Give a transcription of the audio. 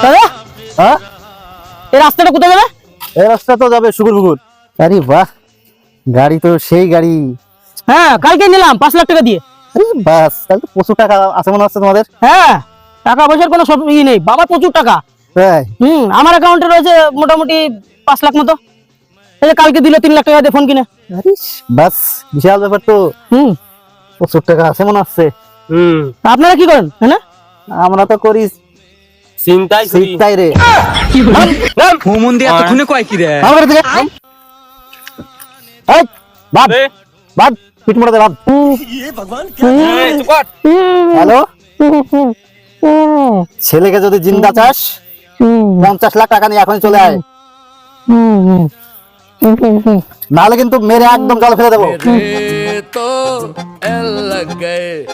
দাদা, হ্যাঁ, এই রাস্তাটা কোথায় যাবে? এই রাস্তা তো যাবে শুকুরপুকুর। আরে বাহ, গাড়ি তো সেই গাড়ি। হ্যাঁ, কালকে নিলাম 5 লাখ টাকা দিয়ে। আরে বাস, তাহলে তো প্রচুর টাকা আছে মনে হচ্ছে তোমাদের। হ্যাঁ, টাকা পয়সার কোনো সব নেই বাবা, প্রচুর টাকা। তাই? আমার অ্যাকাউন্টে রয়েছে মোটামুটি 5 লাখ মতো। এই যে কালকে দিল 3 লাখ টাকা দিয়ে ফোন কিনে। আরে বাস, বিশাল ব্যাপার তো। হুম প্রচুর টাকা আছে মনে হচ্ছে। তা আপনারা কি করেন? হ্যাঁ না, আমরা তো করি চিন্তাই রে। হুমুন দিয়ে এতক্ষণে কয় কি রে? আমার দিকে এই বাদ বাদ, পিট মোড়া দে বাদ। হ্যালো, ছেলেকে যদি জিন্দা চাস 50 লাখ টাকা নিয়ে এখনই চলে আয়, নাহলে কিন্তু মেরে একদম জল ফেলে দেবো।